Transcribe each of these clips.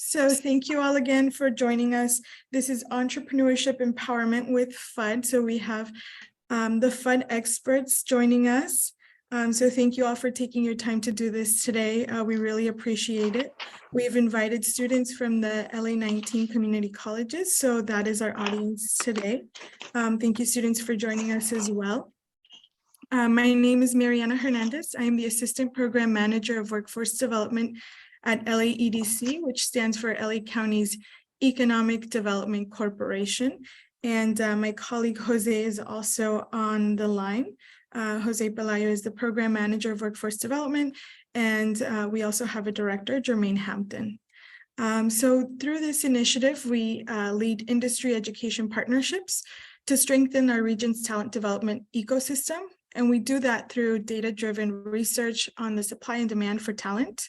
So thank you all again for joining us. This is Entrepreneurship Empowerment with FUD. So we have the FUD experts joining us. So thank you all for taking your time to do this today. We really appreciate it. We've invited students from the LA-19 community colleges. So that is our audience today. Thank you, students, for joining us as well. My name is Mariana Hernandez. I am the Assistant Program Manager of Workforce Development at LAEDC, which stands for LA County's Economic Development Corporation. And my colleague Jose is also on the line. Jose Pelayo is the Program Manager of Workforce Development, and we also have a director, Jermaine Hampton. So through this initiative, we lead industry education partnerships to strengthen our region's talent development ecosystem. And we do that through data-driven research on the supply and demand for talent,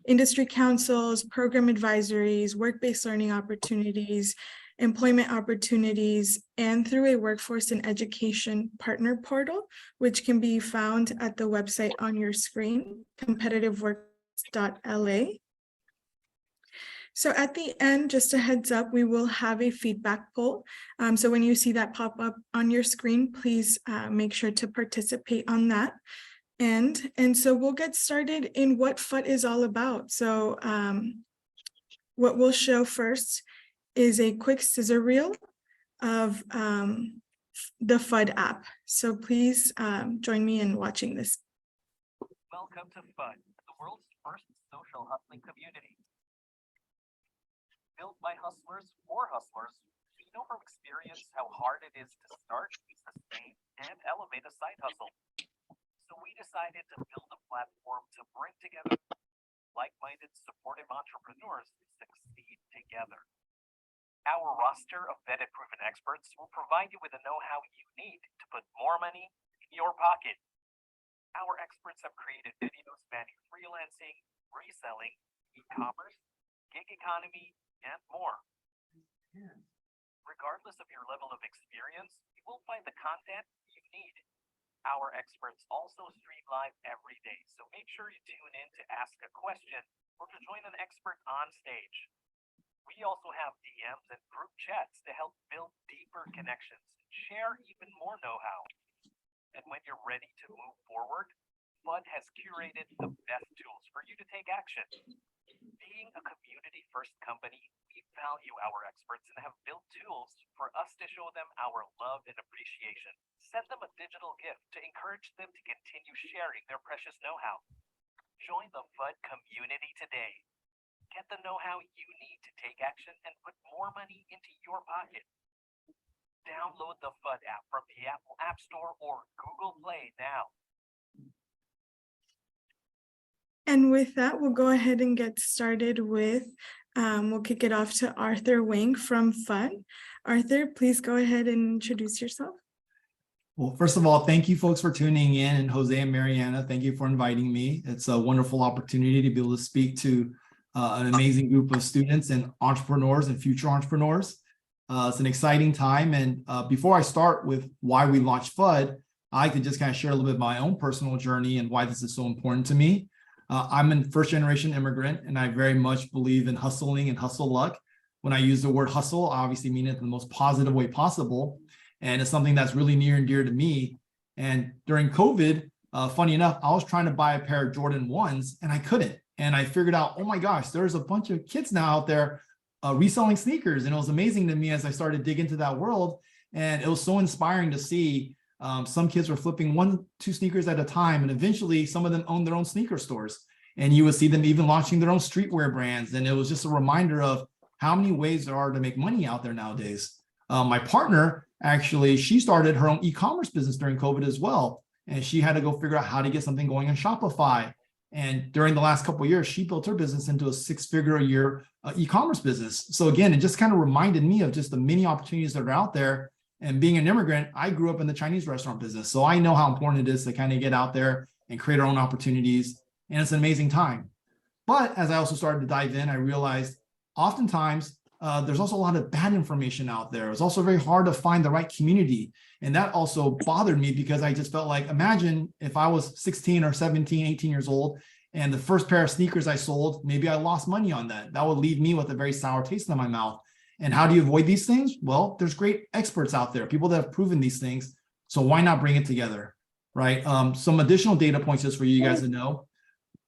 industry councils, program advisories, work-based learning opportunities, employment opportunities, and through a workforce and education partner portal, which can be found at the website on your screen, competitiveworks.la. So at the end, just a heads up, we will have a feedback poll. So when you see that pop up on your screen, please make sure to participate on that. And so we'll get started in what FUD is all about. So what we'll show first is a quick scissor reel of the FUD app. So please join me in watching this. Welcome to FUD, the world's first social hustling community. Built by hustlers for hustlers, we know from experience how hard it is to start, sustain, and elevate a side hustle. So we decided to build a platform to bring together like-minded, supportive entrepreneurs to succeed together. Our roster of vetted, proven experts will provide you with the know-how you need to put more money in your pocket. Our experts have created videos spanning freelancing, reselling, e-commerce, gig economy, and more. Regardless of your level of experience, you will find the content you need. Our experts also stream live every day, so make sure you tune in to ask a question or to join an expert on stage. We also have DMs and group chats to help build deeper connections and share even more know-how. And when you're ready to move forward, FUD has curated the best tools for you to take action. Being a community-first company, we value our experts and have built tools for us to show them our love and appreciation. Send them a digital gift to encourage them to continue sharing their precious know-how. Join the FUD community today. Get the know-how you need to take action and put more money into your pocket. Download the FUD app from the Apple App Store or Google Play now. And with that, we'll go ahead and get started with, we'll kick it off to Arthur Wang from FUD. Arthur, please go ahead and introduce yourself. Well, first of all, thank you folks for tuning in, and Jose and Mariana, thank you for inviting me. It's a wonderful opportunity to be able to speak to an amazing group of students and entrepreneurs and future entrepreneurs. It's an exciting time. And before I start with why we launched FUD, I could just kind of share a little bit of my own personal journey and why this is so important to me. I'm a first-generation immigrant, and I very much believe in hustling and hustle luck. When I use the word hustle, I obviously mean it in the most positive way possible. And it's something that's really near and dear to me. And during COVID, funny enough, I was trying to buy a pair of Jordan 1s, and I couldn't. And I figured out, oh my gosh, there's a bunch of kids now out there reselling sneakers. And it was amazing to me as I started to dig into that world. And it was so inspiring to see some kids were flipping 1-2 sneakers at a time. And eventually some of them owned their own sneaker stores. And you would see them even launching their own streetwear brands. And it was just a reminder of how many ways there are to make money out there nowadays. My partner, actually, she started her own e-commerce business during COVID as well. And she had to go figure out how to get something going on Shopify. And during the last couple of years, she built her business into a 6-figure a year e-commerce business. So again, it just kind of reminded me of just the many opportunities that are out there. And being an immigrant, I grew up in the Chinese restaurant business. So I know how important it is to kind of get out there and create our own opportunities. And it's an amazing time. But as I also started to dive in, I realized oftentimes there's also a lot of bad information out there. It's also very hard to find the right community. And that also bothered me because I just felt like, imagine if I was 16 or 17, 18 years old, And the first pair of sneakers I sold, maybe I lost money on that. That would leave me with a very sour taste in my mouth. And how do you avoid these things? Well, there's great experts out there, people that have proven these things. So why not bring it together, right? Some additional data points just for you guys to know.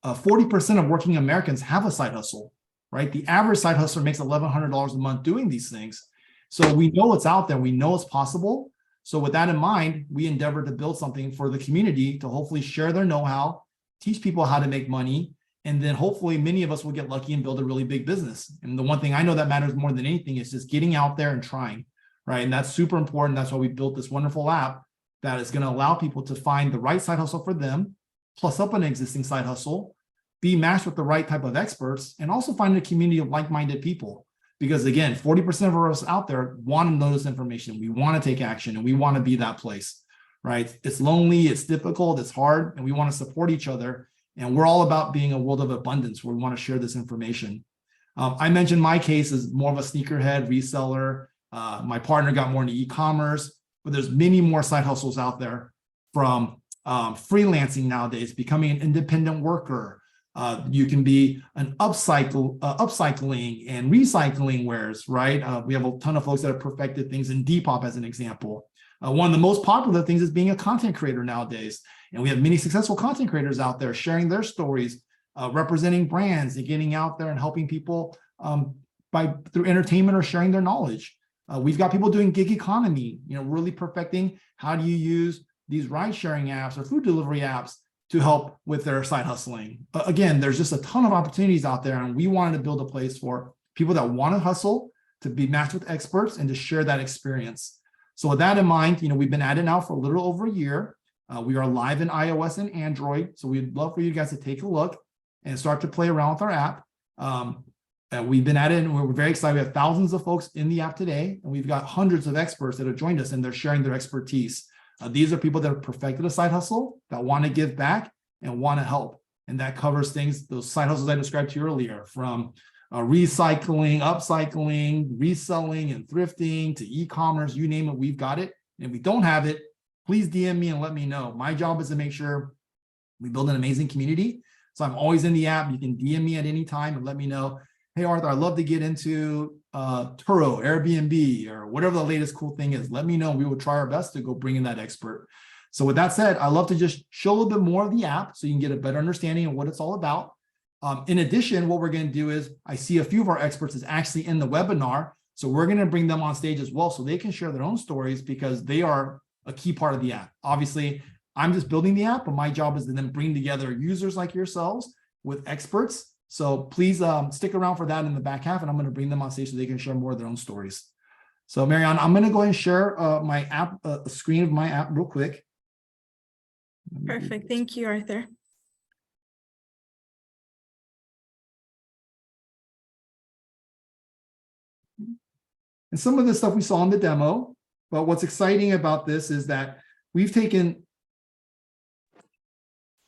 40% of working Americans have a side hustle, right? The average side hustler makes $1,100 a month doing these things. So we know it's out there. We know it's possible. So with that in mind, we endeavor to build something for the community to hopefully share their know-how, teach people how to make money, and then hopefully many of us will get lucky and build a really big business. And the one thing I know that matters more than anything is just getting out there and trying, right? And that's super important. That's why we built this wonderful app that is going to allow people to find the right side hustle for them, plus up an existing side hustle, be matched with the right type of experts, and also find a community of like-minded people. Because again, 40% of us out there want to know this information. We want to take action, and we want to be that place, right? It's lonely, it's difficult, it's hard, and we want to support each other. And we're all about being a world of abundance where we want to share this information. I mentioned my case is more of a sneakerhead reseller. My partner got more into e-commerce, but there's many more side hustles out there, from freelancing nowadays, becoming an independent worker. You can be an upcycling and recycling wares, right? We have a ton of folks that have perfected things in Depop as an example. One of the most popular things is being a content creator nowadays. And we have many successful content creators out there sharing their stories, representing brands and getting out there and helping people through entertainment or sharing their knowledge. We've got people doing gig economy, really perfecting how do you use these ride sharing apps or food delivery apps to help with their side hustling. Again, there's just a ton of opportunities out there, and we wanted to build a place for people that want to hustle to be matched with experts and to share that experience. So with that in mind, we've been at it now for a little over a year. We are live in iOS and Android. So we'd love for you guys to take a look and start to play around with our app. We've been at it and we're very excited. We have thousands of folks in the app today, and we've got hundreds of experts that have joined us, and they're sharing their expertise. These are people that have perfected a side hustle, that want to give back and want to help. And that covers things, those side hustles I described to you earlier, from recycling, upcycling, reselling, and thrifting to e-commerce, you name it, we've got it. And if we don't have it, please DM me and let me know. My job is to make sure we build an amazing community. So I'm always in the app. You can DM me at any time and let me know, hey, Arthur, I'd love to get into Turo, Airbnb, or whatever the latest cool thing is. Let me know. We will try our best to go bring in that expert. So with that said, I'd love to just show a little bit more of the app so you can get a better understanding of what it's all about. In addition, what we're going to do is, I see a few of our experts is actually in the webinar. So we're going to bring them on stage as well so they can share their own stories, because they are a key part of the app. Obviously, I'm just building the app, but my job is to then bring together users like yourselves with experts. So please stick around for that in the back half, and I'm going to bring them on stage so they can share more of their own stories. So Marianne, I'm going to go ahead and share my app, a screen of my app real quick. Perfect. Thank you, Arthur. And some of the stuff we saw in the demo, but what's exciting about this is that we've taken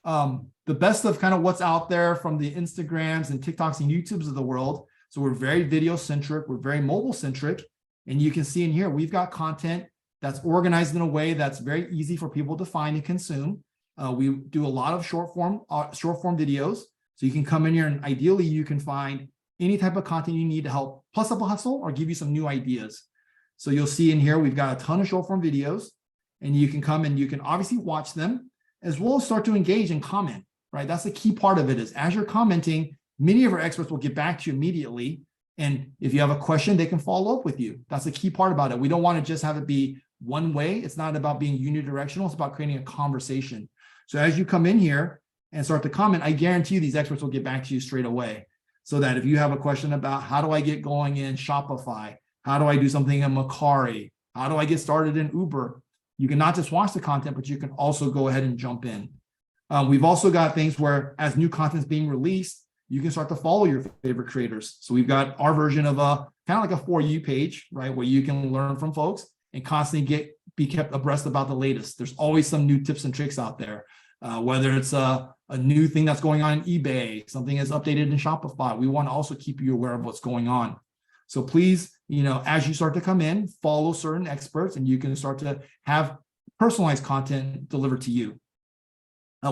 the best of kind of what's out there from the Instagrams and TikToks and YouTubes of the world. So we're very video centric, we're very mobile centric. And you can see in here, we've got content that's organized in a way that's very easy for people to find and consume. We do a lot of short form videos. So you can come in here and ideally you can find any type of content you need to help plus up a hustle or give you some new ideas. So you'll see in here, we've got a ton of short form videos, and you can come and you can obviously watch them as well as start to engage and comment, right? That's the key part of it, is as you're commenting, many of our experts will get back to you immediately. And if you have a question, they can follow up with you. That's the key part about it. We don't want to just have it be one way. It's not about being unidirectional. It's about creating a conversation. So as you come in here and start to comment, I guarantee you these experts will get back to you straight away. So that if you have a question about how do I get going in Shopify, how do I do something in Macari, how do I get started in Uber, you can not just watch the content, but you can also go ahead and jump in. We've also got things where as new content is being released, you can start to follow your favorite creators. So we've got our version of a kind of like a For You page, right? Where you can learn from folks and constantly be kept abreast about the latest. There's always some new tips and tricks out there, whether it's a new thing that's going on in eBay, something is updated in Shopify. We want to also keep you aware of what's going on. So please, as you start to come in, follow certain experts, and you can start to have personalized content delivered to you.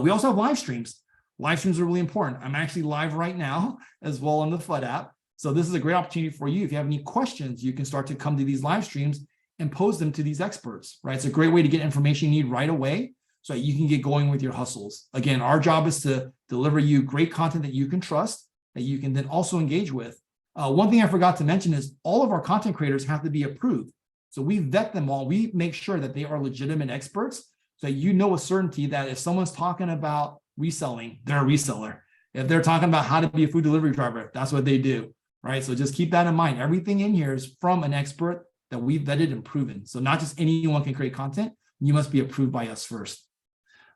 We also have live streams. live streams are really important. I'm actually live right now as well on the FUD app. So this is a great opportunity for you. If you have any questions, you can start to come to these live streams and pose them to these experts, right? It's a great way to get information you need right away so that you can get going with your hustles. Again, our job is to deliver you great content that you can trust, that you can then also engage with. One thing I forgot to mention is all of our content creators have to be approved. So we vet them all. We make sure that they are legitimate experts so that you know with certainty that if someone's talking about reselling, they're a reseller. If they're talking about how to be a food delivery driver, that's what they do, right? So just keep that in mind. Everything in here is from an expert that we've vetted and proven. So not just anyone can create content. You must be approved by us first.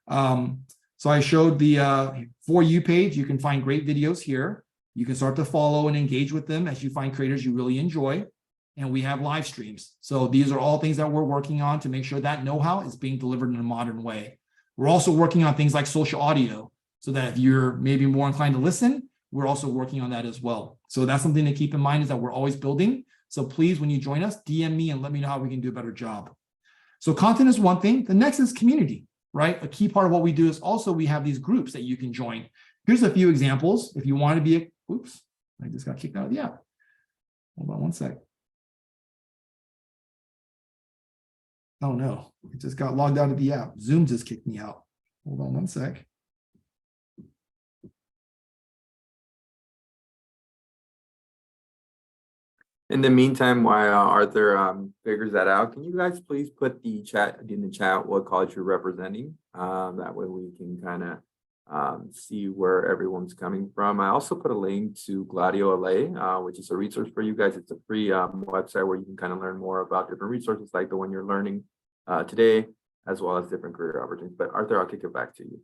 So I showed the For You page. You can find great videos here. You can start to follow and engage with them as you find creators you really enjoy. And we have live streams. So these are all things that we're working on to make sure that know-how is being delivered in a modern way. We're also working on things like social audio so that if you're maybe more inclined to listen, we're also working on that as well. So that's something to keep in mind is that we're always building. So please, when you join us, DM me and let me know how we can do a better job. So content is one thing. The next is community, right? A key part of what we do is also we have these groups that you can join. Here's a few examples. If you want to be oops, I just got kicked out of the app. Hold on one sec. Oh no, it just got logged out of the app. Zoom just kicked me out. Hold on one sec. In the meantime, while Arthur figures that out, can you guys please put the chat in the chat what college you're representing? That way we can kind of see where everyone's coming from. I also put a link to Gladio LA, which is a resource for you guys. It's a free website where you can kind of learn more about different resources like the one you're learning today, as well as different career opportunities. But Arthur, I'll kick it back to you.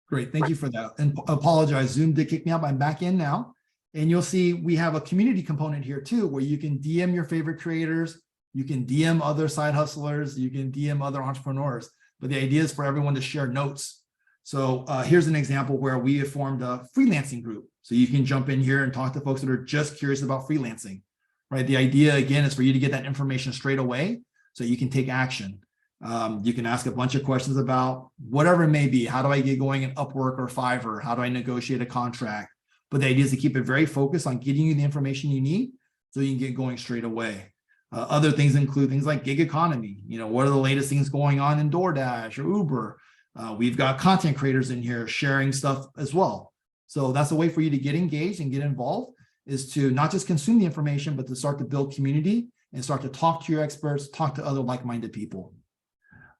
Great, thank you for that. And apologize, Zoom did kick me out. I'm back in now. And you'll see we have a community component here too, where you can DM your favorite creators, you can DM other side hustlers, you can DM other entrepreneurs. But the idea is for everyone to share notes. So here's an example where we have formed a freelancing group. So you can jump in here and talk to folks that are just curious about freelancing, right? The idea again is for you to get that information straight away so you can take action. You can ask a bunch of questions about whatever it may be. How do I get going in Upwork or Fiverr? How do I negotiate a contract? But the idea is to keep it very focused on getting you the information you need so you can get going straight away. Other things include things like gig economy. You know, what are the latest things going on in DoorDash or Uber? We've got content creators in here sharing stuff as well. So that's a way for you to get engaged and get involved, is to not just consume the information, but to start to build community and start to talk to your experts, talk to other like-minded people.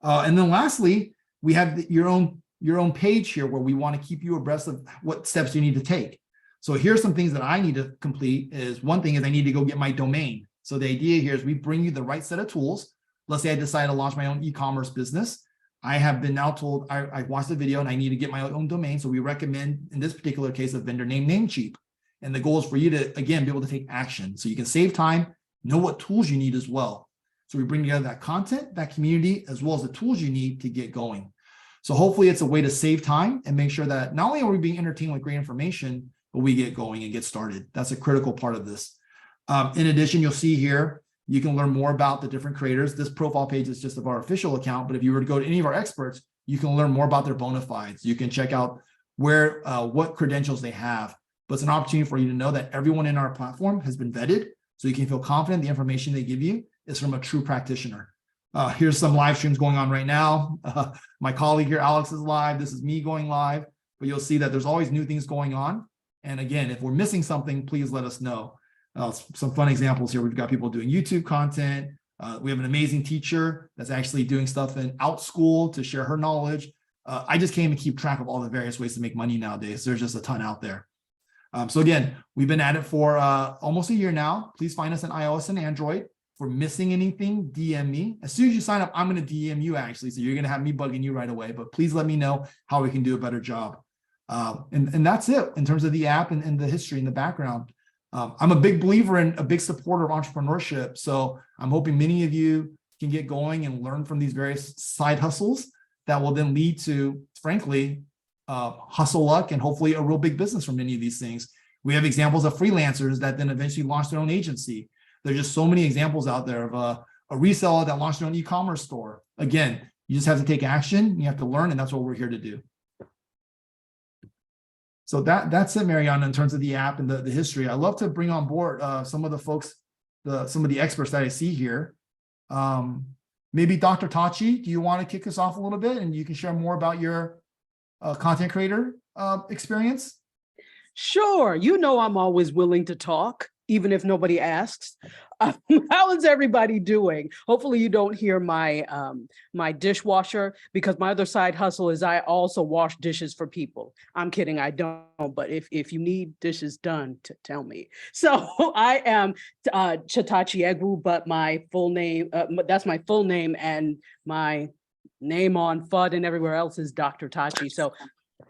And then lastly, we have your own page here where we want to keep you abreast of what steps you need to take. So here's some things that I need to complete. Is one thing is I need to go get my domain. So the idea here is we bring you the right set of tools. Let's say I decide to launch my own e-commerce business. I have been now told I watched the video and I need to get my own domain. So we recommend, in this particular case, a vendor name Namecheap. And the goal is for you to, again, be able to take action so you can save time, know what tools you need as well. So we bring together that content, that community, as well as the tools you need to get going. So hopefully it's a way to save time and make sure that not only are we being entertained with great information, but we get going and get started. That's a critical part of this. In addition, you'll see here, you can learn more about the different creators. This profile page is just of our official account, but if you were to go to any of our experts, you can learn more about their bona fides. You can check out where, what credentials they have. But it's an opportunity for you to know that everyone in our platform has been vetted, so you can feel confident the information they give you is from a true practitioner. Here's some live streams going on right now. My colleague here, Alex, is live. This is me going live, but you'll see that there's always new things going on. And again, if we're missing something, please let us know. Some fun examples here. We've got people doing YouTube content. We have an amazing teacher that's actually doing stuff in OutSchool to share her knowledge. I just can't even keep track of all the various ways to make money nowadays. There's just a ton out there. So again, we've been at it for almost a year now. Please find us on iOS and Android. If we're missing anything, DM me. As soon as you sign up, I'm going to DM you actually. So you're going to have me bugging you right away. But please let me know how we can do a better job. And that's it in terms of the app and the history and the background. I'm a big believer and a big supporter of entrepreneurship. So I'm hoping many of you can get going and learn from these various side hustles that will then lead to, frankly, hustle luck and hopefully a real big business from many of these things. We have examples of freelancers that then eventually launch their own agency. There's just so many examples out there of a reseller that launched their own e-commerce store. Again, you just have to take action. You have to learn, and that's what we're here to do. So that's it, Mariana, in terms of the app and the history. I love to bring on board some of the folks, some of the experts that I see here. Maybe Dr. Tachi, do you want to kick us off a little bit and you can share more about your content creator experience? Sure. You know, I'm always willing to talk, even if nobody asks. How is everybody doing? Hopefully you don't hear my my dishwasher, because my other side hustle is I also wash dishes for people. I'm kidding, I don't, but if you need dishes done, tell me. So I am Chatachi Egwu, but my full name, that's my full name, and my name on FUD and everywhere else is Dr. Tachi. So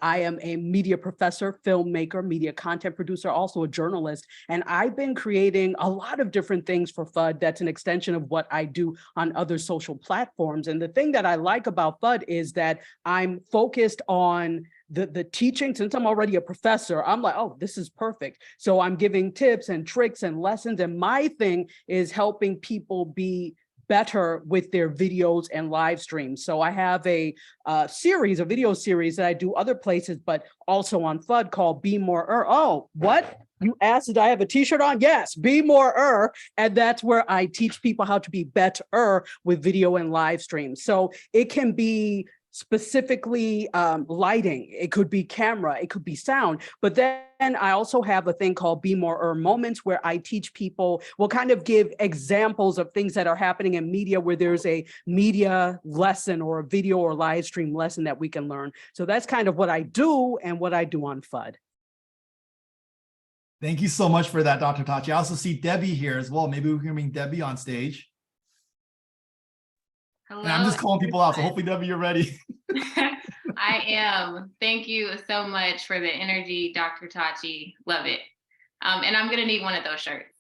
I am a media professor, filmmaker, media content producer, also a journalist, and I've been creating a lot of different things for FUD that's an extension of what I do on other social platforms. And the thing that I like about FUD is that I'm focused on the teaching. Since I'm already a professor, I'm like, oh, this is perfect. So I'm giving tips and tricks and lessons, and my thing is helping people be better with their videos and live streams. So I have a video series that I do other places, but also on FUD called Be More. Oh, what? You asked, did I have a t-shirt on? Yes, Be More. And that's where I teach people how to be better with video and live streams. So it can be specifically lighting, it could be camera, it could be sound, but then I also have a thing called Be More Moments, where I teach people, will kind of give examples of things that are happening in media where there's a media lesson or a video or live stream lesson that we can learn. So that's kind of what I do and what I do on FUD. Thank you so much for that, Dr. Tachi. I also see Debbie here as well. Maybe we can bring Debbie on stage. Hello. And I'm just calling people out, so hopefully, Debbie, you're ready. I am. Thank you so much for the energy, Dr. Tachi. Love it. And I'm going to need one of those shirts.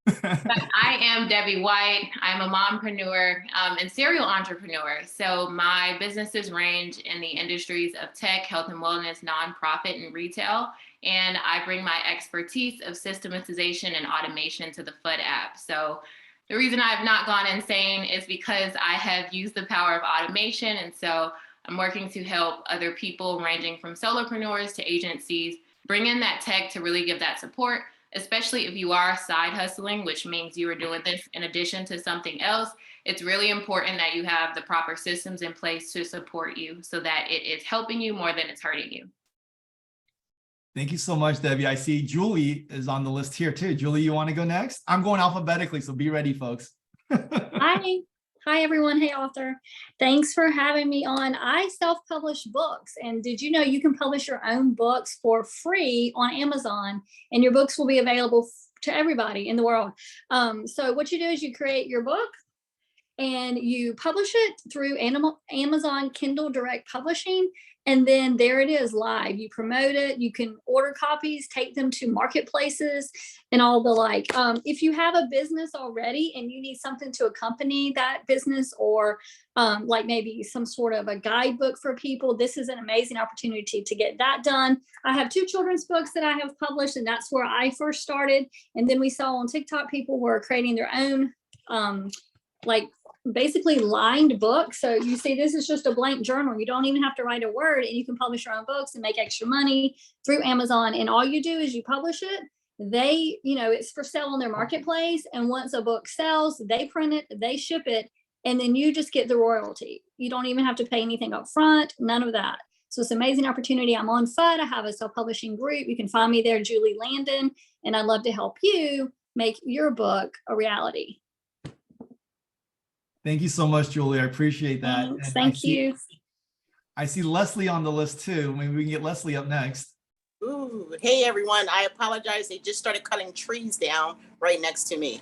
But I am Debbie White. I'm a mompreneur and serial entrepreneur. So my businesses range in the industries of tech, health and wellness, nonprofit, and retail. And I bring my expertise of systematization and automation to the FUD app. So the reason I have not gone insane is because I have used the power of automation. And so I'm working to help other people ranging from solopreneurs to agencies bring in that tech to really give that support, especially if you are side hustling, which means you are doing this in addition to something else. It's really important that you have the proper systems in place to support you so that it is helping you more than it's hurting you. Thank you so much, Debbie. I see Julie is on the list here too. Julie, you want to go next? I'm going alphabetically, so be ready, folks. Hi, everyone. Hey, author. Thanks for having me on. I self-publish books. And did you know you can publish your own books for free on Amazon, and your books will be available to everybody in the world. So what you do is you create your book and you publish it through Amazon Kindle Direct Publishing. And then there it is live. You promote it. You can order copies, take them to marketplaces and all the like. If you have a business already and you need something to accompany that business, or like maybe some sort of a guidebook for people, this is an amazing opportunity to get that done. I have 2 children's books that I have published, and that's where I first started. And then we saw on TikTok people were creating their own like basically lined books. So you see, this is just a blank journal. You don't even have to write a word, and you can publish your own books and make extra money through Amazon. And all you do is you publish it. They, it's for sale on their marketplace. And once a book sells, they print it, they ship it, and then you just get the royalty. You don't even have to pay anything up front, none of that. So it's an amazing opportunity. I'm on FUD. I have a self-publishing group. You can find me there, Julie Landon, and I'd love to help you make your book a reality. Thank you so much, Julie. I appreciate that. Thank you. I see Leslie on the list too. Maybe we can get Leslie up next. Ooh, hey everyone. I apologize. They just started cutting trees down right next to me.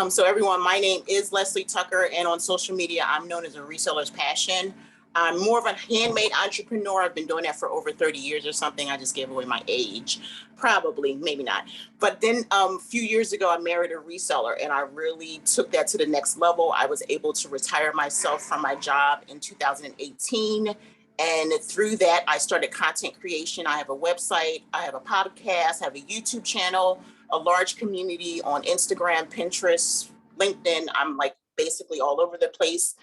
So everyone, my name is Leslie Tucker, and on social media, I'm known as a reseller's passion. I'm more of a handmade entrepreneur. I've been doing that for over 30 years or something. I just gave away my age, probably, maybe not. But then a few years ago, I married a reseller, and I really took that to the next level. I was able to retire myself from my job in 2018. And through that, I started content creation. I have a website, I have a podcast, I have a YouTube channel, a large community on Instagram, Pinterest, LinkedIn. I'm like basically all over the place.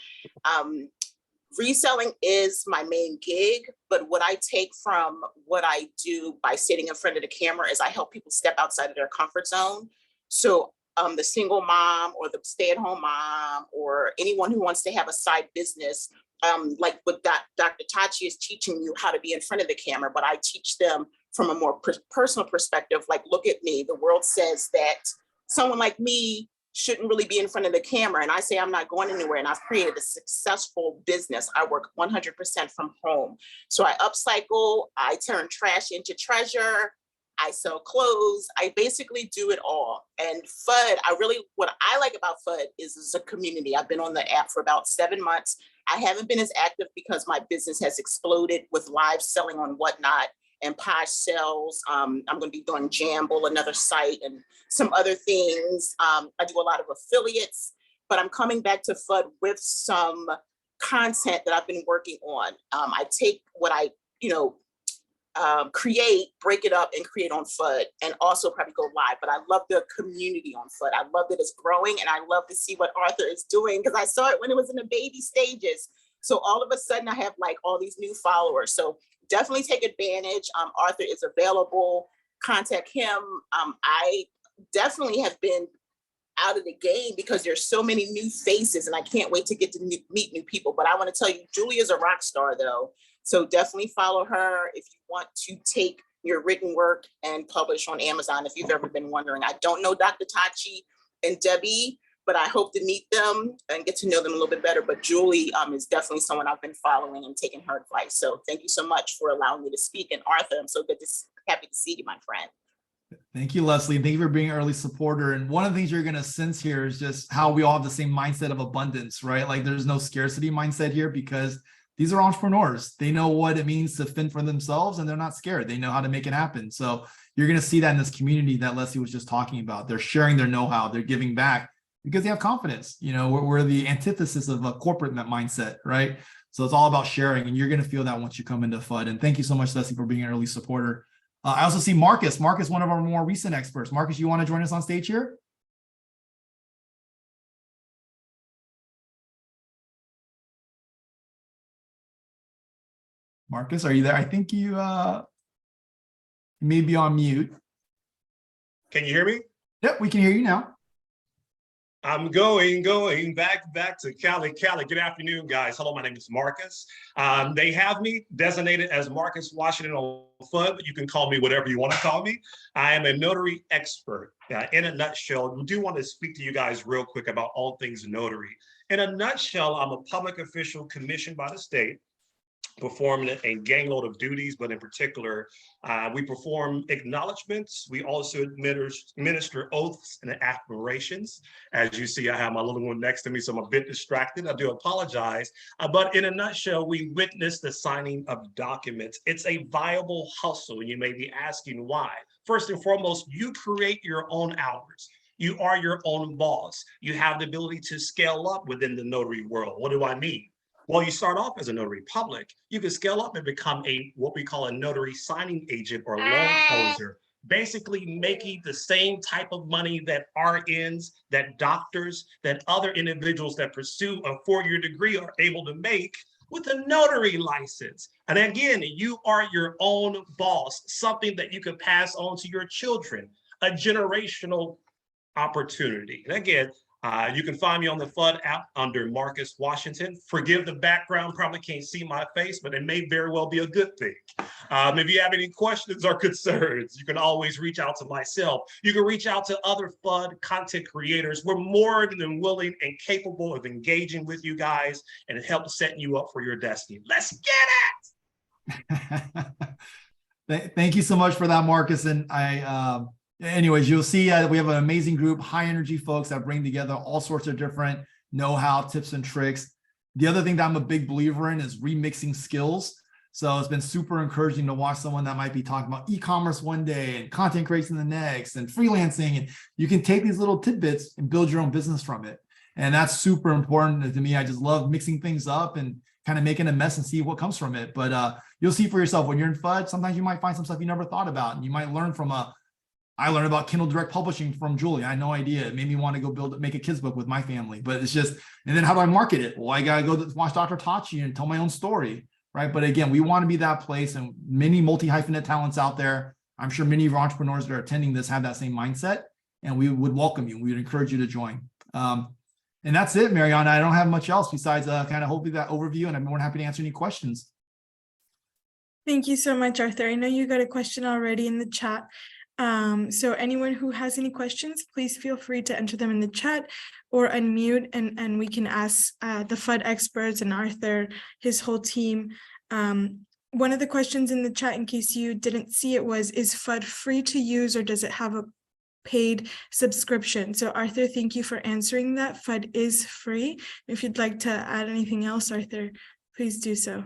Reselling is my main gig, but what I take from what I do by sitting in front of the camera is I help people step outside of their comfort zone. So the single mom or the stay-at-home mom or anyone who wants to have a side business, like what Dr. Tachi is teaching you how to be in front of the camera, but I teach them from a more personal perspective. Like, look at me. The world says that someone like me shouldn't really be in front of the camera. And I say, I'm not going anywhere. And I've created a successful business. I work 100% from home. So I upcycle, I turn trash into treasure, I sell clothes, I basically do it all. And FUD, what I like about FUD is it's a community. I've been on the app for about 7 months. I haven't been as active because my business has exploded with live selling on Whatnot and Posh Sells. I'm going to be doing Jamble, another site, and some other things. I do a lot of affiliates, but I'm coming back to FUD with some content that I've been working on. I take what I, create, break it up and create on FUD, and also probably go live. But I love the community on FUD. I love that it's growing, and I love to see what Arthur is doing because I saw it when it was in the baby stages. So all of a sudden I have like all these new followers. So definitely take advantage. Arthur is available. Contact him. I definitely have been out of the game because there's so many new faces and I can't wait to get to meet new people. But I want to tell you, Julie is a rock star though. So definitely follow her if you want to take your written work and publish on Amazon. If you've ever been wondering, I don't know Dr. Tachi and Debbie, but I hope to meet them and get to know them a little bit better. But Julie is definitely someone I've been following and taking her advice. So thank you so much for allowing me to speak. And Arthur, I'm so happy to see you, my friend. Thank you, Leslie. Thank you for being an early supporter. And one of the things you're going to sense here is just how we all have the same mindset of abundance, right? Like there's no scarcity mindset here because these are entrepreneurs. They know what it means to fend for themselves and they're not scared. They know how to make it happen. So you're going to see that in this community that Leslie was just talking about. They're sharing their know-how. They're giving back because they have confidence. We're the antithesis of a corporate mindset, right? So it's all about sharing, and you're going to feel that once you come into FUD. And thank you so much, Leslie, for being an early supporter. I also see Marcus. Marcus, one of our more recent experts. Marcus, you want to join us on stage here? Marcus, are you there? I think you may be on mute. Can you hear me? Yep, we can hear you now. I'm going back to Cali. Good afternoon, guys. Hello, my name is Marcus. They have me designated as Marcus Washington on FUD, but you can call me whatever you want to call me. I am a notary expert. In a nutshell, we do want to speak to you guys real quick about all things notary. In a nutshell, I'm a public official commissioned by the state, performing a gangload of duties, but in particular, we perform acknowledgements. We also administer oaths and admirations. As you see, I have my little one next to me, so I'm a bit distracted. I do apologize. But in a nutshell, we witness the signing of documents. It's a viable hustle. You may be asking why. First and foremost, you create your own hours. You are your own boss. You have the ability to scale up within the notary world. What do I mean? Well, you start off as a notary public. You can scale up and become what we call a notary signing agent or loan closer, basically making the same type of money that RNs, that doctors, that other individuals that pursue a 4-year degree are able to make with a notary license. And again, you are your own boss, something that you can pass on to your children, a generational opportunity. And again, you can find me on the FUD app under Marcus Washington. Forgive the background, probably can't see my face, but it may very well be a good thing. If you have any questions or concerns, you can always reach out to myself. You can reach out to other FUD content creators. We're more than willing and capable of engaging with you guys and help setting you up for your destiny. Let's get it! Thank you so much for that, Marcus. And anyways, you'll see we have an amazing group, high energy folks that bring together all sorts of different know-how, tips and tricks. The other thing that I'm a big believer in is remixing skills. So it's been super encouraging to watch someone that might be talking about e-commerce one day and content creation the next and freelancing. And you can take these little tidbits and build your own business from it. And that's super important to me. I just love mixing things up and kind of making a mess and see what comes from it. But you'll see for yourself when you're in FUD, sometimes you might find some stuff you never thought about. And you might learn from a I learned about Kindle Direct Publishing from Julie. I had no idea. It made me want to go make a kids book with my family, but it's just, and then how do I market it? Well, I got to go watch Dr. Tachi and tell my own story, right? But again, we want to be that place, and many multi-hyphenate talents out there. I'm sure many of our entrepreneurs that are attending this have that same mindset, and we would welcome you. We would encourage you to join. And that's it, Mariana. I don't have much else besides kind of hopefully that overview, and I'm more than happy to answer any questions. Thank you so much, Arthur. I know you got a question already in the chat. So anyone who has any questions, please feel free to enter them in the chat or unmute, and we can ask the FUD experts and Arthur, his whole team. One of the questions in the chat, in case you didn't see it, was, is FUD free to use or does it have a paid subscription? So Arthur, thank you for answering that. FUD is free. If you'd like to add anything else, Arthur, please do so.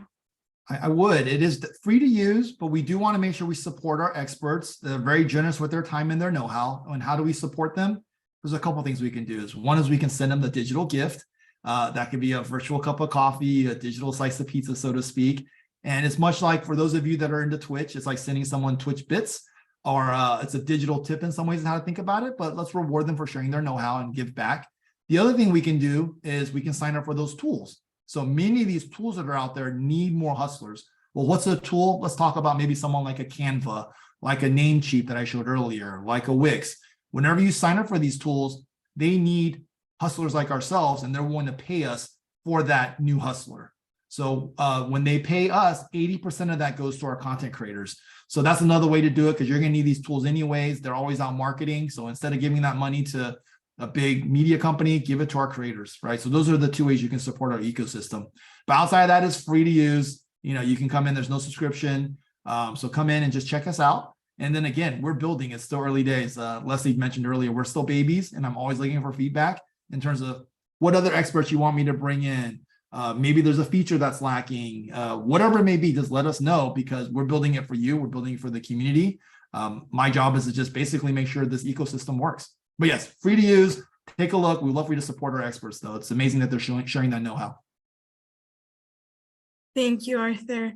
I would. It is free to use, but we do want to make sure we support our experts. They're very generous with their time and their know-how. And how do we support them? There's a couple of things we can do. One is we can send them the digital gift. That could be a virtual cup of coffee, a digital slice of pizza, so to speak. And it's much like, for those of you that are into Twitch, it's like sending someone Twitch bits, or it's a digital tip in some ways is how to think about it, but let's reward them for sharing their know-how and give back. The other thing we can do is we can sign up for those tools. So many of these tools that are out there need more hustlers. Well, what's a tool? Let's talk about maybe someone like a Canva, like a Namecheap that I showed earlier, like a Wix. Whenever you sign up for these tools, they need hustlers like ourselves, and they're willing to pay us for that new hustler. So when they pay us, 80% of that goes to our content creators. So that's another way to do it, because you're going to need these tools anyways. They're always out marketing. So instead of giving that money to a big media company, give it to our creators, right? So those are the two ways you can support our ecosystem. But outside of that, it's free to use. You know, you can come in, there's no subscription. So come in and just check us out. And then again, we're building, it's still early days. Leslie mentioned earlier, we're still babies, and I'm always looking for feedback in terms of what other experts you want me to bring in. Maybe there's a feature that's lacking, whatever it may be, just let us know, because we're building it for you. We're building it for the community. My job is to just basically make sure this ecosystem works. But yes, free to use. Take a look. We'd love for you to support our experts, though. It's amazing that they're sharing that know-how. Thank you, Arthur.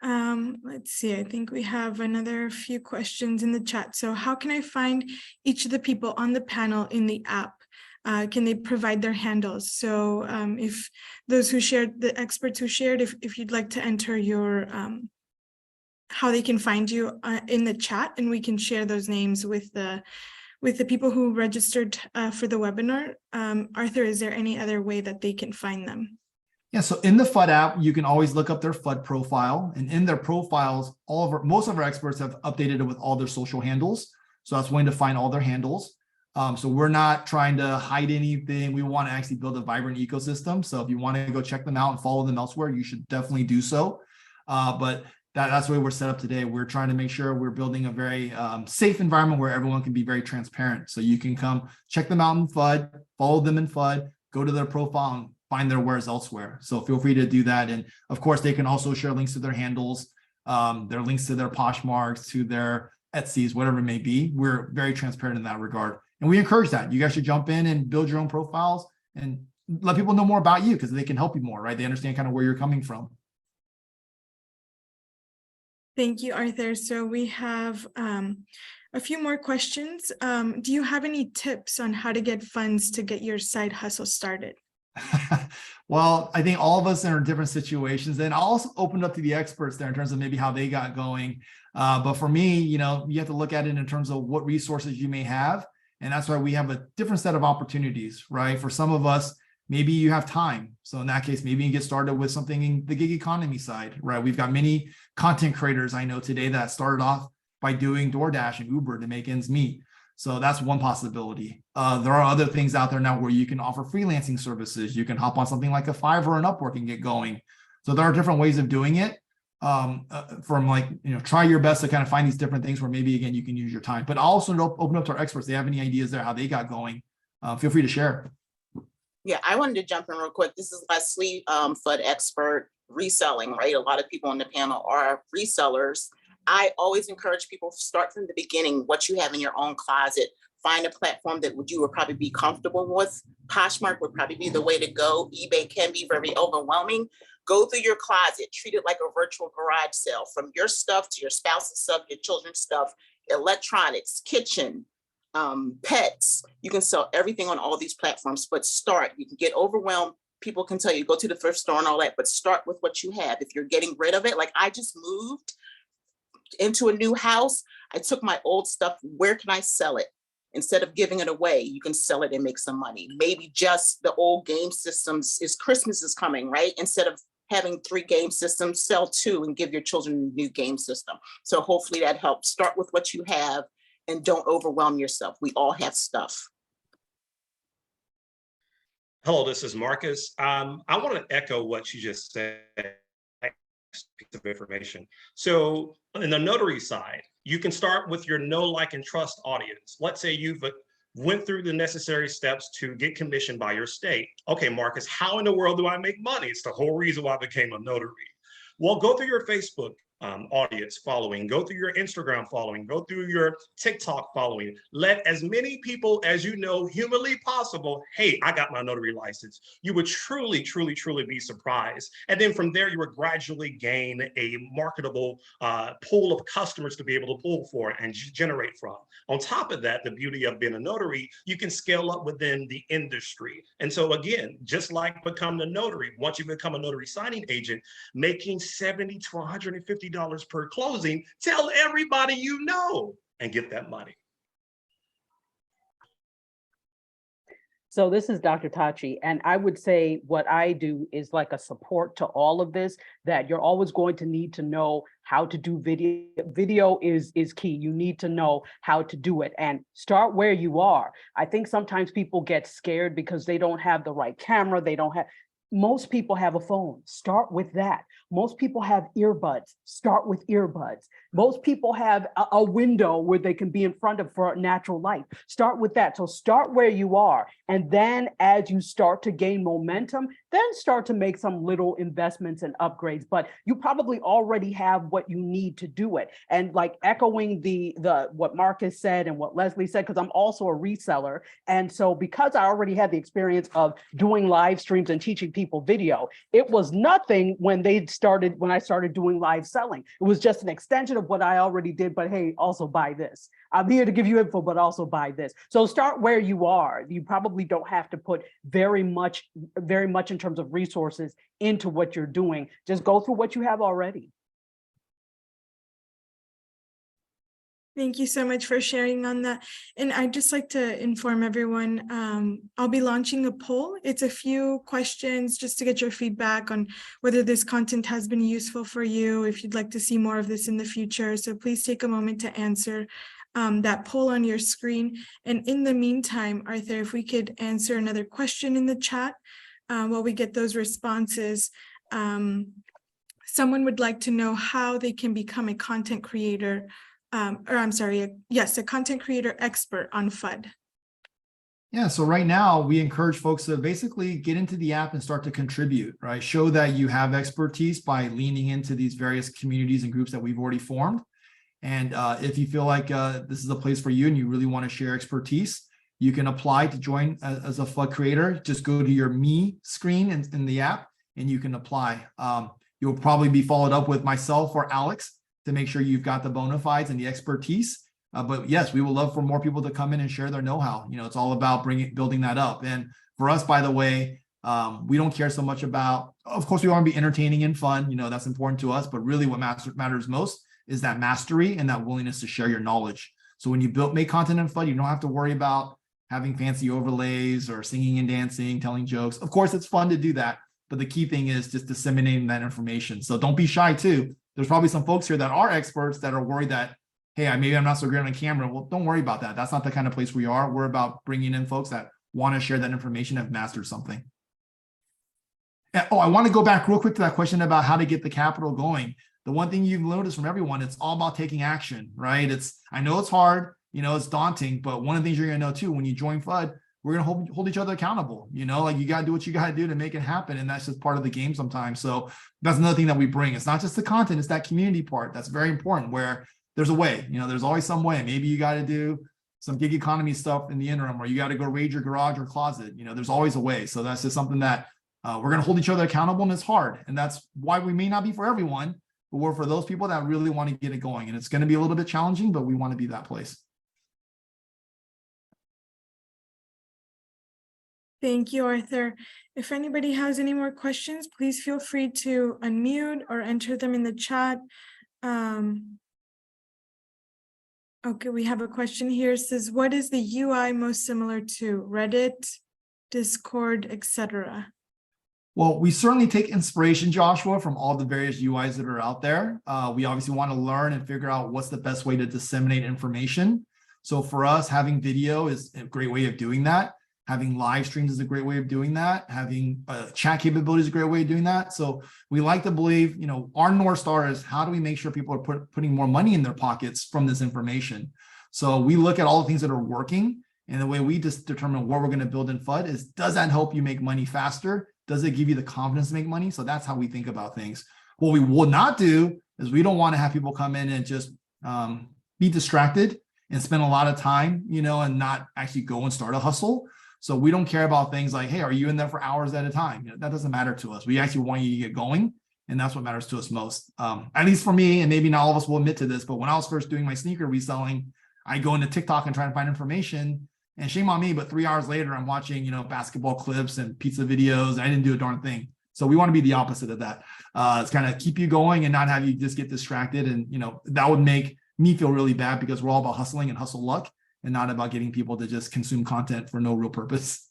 Let's see, I think we have another few questions in the chat. So how can I find each of the people on the panel in the app? Can they provide their handles? So if those who shared, the experts who shared, if you'd like to enter your, how they can find you in the chat, and we can share those names with the people who registered for the webinar. Arthur, is there any other way that they can find them? Yeah, so in the FUD app, you can always look up their FUD profile, and in their profiles, most of our experts have updated it with all their social handles. So that's one to find all their handles. So we're not trying to hide anything. We want to actually build a vibrant ecosystem. So if you want to go check them out and follow them elsewhere, you should definitely do so. But that's the way we're set up today. We're trying to make sure we're building a very safe environment where everyone can be very transparent. So you can come check them out in FUD, follow them in FUD, go to their profile and find their wares elsewhere. So feel free to do that. And of course, they can also share links to their handles, their links to their Poshmarks, to their Etsy's, whatever it may be. We're very transparent in that regard. And we encourage that. You guys should jump in and build your own profiles and let people know more about you, because they can help you more, right? They understand kind of where you're coming from. Thank you, Arthur. So we have a few more questions. Do you have any tips on how to get funds to get your side hustle started? Well, I think all of us are in different situations, and I'll also open up to the experts there in terms of maybe how they got going. But for me, you know, you have to look at it in terms of what resources you may have. And that's why we have a different set of opportunities, right? For some of us, maybe you have time. So in that case, maybe you get started with something in the gig economy side, right? We've got many content creators I know today that started off by doing DoorDash and Uber to make ends meet. So that's one possibility. There are other things out there now where you can offer freelancing services. You can hop on something like a Fiverr and Upwork and get going. So there are different ways of doing it. From like, you know, try your best to kind of find these different things where maybe, again, you can use your time. But I'll also open up to our experts. They have any ideas there, how they got going. Feel free to share. Yeah, I wanted to jump in real quick. This is Leslie, FUD expert, reselling, right? A lot of people on the panel are resellers. I always encourage people to start from the beginning, what you have in your own closet. Find a platform that you would probably be comfortable with. Poshmark would probably be the way to go. eBay can be very overwhelming. Go through your closet, treat it like a virtual garage sale, from your stuff to your spouse's stuff, your children's stuff. electronics, kitchen, pets. You can sell everything on all these platforms, but start. You can get overwhelmed. People can tell you go to the thrift store and all that, but start with what you have. If you're getting rid of it, like I just moved into a new house, I took my old stuff. Where can I sell it? Instead of giving it away, you can sell it and make some money. Maybe just the old game systems, is Christmas is coming, right? Instead of having 3 game systems, sell 2 and give your children a new game system. So hopefully that helps. Start with what you have and don't overwhelm yourself. We all have stuff. Hello, this is Marcus. I want to echo what you just said. Piece of information. So in the notary side, you can start with your know, like, and trust audience. Let's say you've went through the necessary steps to get commissioned by your state. Okay, Marcus, how in the world do I make money? It's the whole reason why I became a notary. Well, go through your Facebook audience following, go through your Instagram following, go through your TikTok following. Let as many people as you know humanly possible, hey, I got my notary license. You would truly, truly, truly be surprised. And then from there, you would gradually gain a marketable pool of customers to be able to pull for and generate from. On top of that, the beauty of being a notary, you can scale up within the industry. And so again, just like becoming a notary, once you become a notary signing agent, making $70 to $150 per closing, tell everybody you know and get that money. So this is Dr. Tachi, and I would say what I do is like a support to all of this, that you're always going to need to know how to do video. Video is key. You need to know how to do it and start where you are. I think sometimes people get scared because they don't have the right camera. Most people have a phone. Start with that. Most people have earbuds. Start with earbuds. Most people have a window where they can be in front of for natural light. Start with that. So start where you are. And then as you start to gain momentum, then start to make some little investments and upgrades. But you probably already have what you need to do it. And like echoing the what Marcus said and what Leslie said, because I'm also a reseller. And so because I already had the experience of doing live streams and teaching people video, it was nothing when I started doing live selling. It was just an extension of what I already did, but hey, also buy this. I'm here to give you info, but also buy this. So start where you are. You probably don't have to put very much in terms of resources into what you're doing. Just go through what you have already. Thank you so much for sharing on that. And I'd just like to inform everyone, I'll be launching a poll. It's a few questions just to get your feedback on whether this content has been useful for you, if you'd like to see more of this in the future. So please take a moment to answer that poll on your screen. And in the meantime, Arthur, if we could answer another question in the chat while we get those responses. Someone would like to know how they can become a content creator a content creator expert on FUD. Yeah, so right now we encourage folks to basically get into the app and start to contribute, right? Show that you have expertise by leaning into these various communities and groups that we've already formed. And if you feel like this is a place for you and you really want to share expertise, you can apply to join as a FUD creator. Just go to your Me screen in the app and you can apply. You'll probably be followed up with myself or Alex to make sure you've got the bona fides and the expertise. But yes, we would love for more people to come in and share their know-how. You know, it's all about building that up. And for us, by the way, we don't care so much about, of course, we want to be entertaining and fun. You know, that's important to us. But really what matters most is that mastery and that willingness to share your knowledge. So when you make content in FUD, you don't have to worry about having fancy overlays or singing and dancing, telling jokes. Of course, it's fun to do that. But the key thing is just disseminating that information. So don't be shy too. There's probably some folks here that are experts that are worried that, hey, maybe I'm not so great on camera. Well, don't worry about that. That's not the kind of place we are. We're about bringing in folks that want to share that information, have mastered something. And, I want to go back real quick to that question about how to get the capital going. The one thing you've noticed from everyone, it's all about taking action, right? I know it's hard, you know, it's daunting, but one of the things you're going to know too, when you join FUD, we're going to hold each other accountable. You know, like you got to do what you got to do to make it happen. And that's just part of the game sometimes. So that's another thing that we bring. It's not just the content, it's that community part. That's very important, where there's a way, you know, there's always some way. Maybe you got to do some gig economy stuff in the interim, or you got to go raid your garage or closet. You know, there's always a way. So that's just something that we're going to hold each other accountable, and it's hard. And that's why we may not be for everyone, but we're for those people that really want to get it going. And it's going to be a little bit challenging, but we want to be that place. Thank you, Arthur. If anybody has any more questions, please feel free to unmute or enter them in the chat. Okay, we have a question here. It says, what is the UI most similar to? Reddit, Discord, etc.? Well, we certainly take inspiration, Joshua, from all the various UIs that are out there. We obviously want to learn and figure out what's the best way to disseminate information. So for us, having video is a great way of doing that. Having live streams is a great way of doing that. Having chat capabilities is a great way of doing that. So we like to believe, our North Star is how do we make sure people are putting more money in their pockets from this information? So we look at all the things that are working, and the way we just determine what we're going to build in FUD is, does that help you make money faster? Does it give you the confidence to make money? So that's how we think about things. What we will not do is we don't want to have people come in and just be distracted and spend a lot of time, and not actually go and start a hustle. So we don't care about things like, hey, are you in there for hours at a time? That doesn't matter to us. We actually want you to get going. And that's what matters to us most. At least for me, and maybe not all of us will admit to this, but when I was first doing my sneaker reselling, I go into TikTok and try to find information. And shame on me, but 3 hours later, I'm watching, basketball clips and pizza videos. And I didn't do a darn thing. So we want to be the opposite of that. It's kind of keep you going and not have you just get distracted. And, that would make me feel really bad, because we're all about hustling and hustle luck, and not about getting people to just consume content for no real purpose.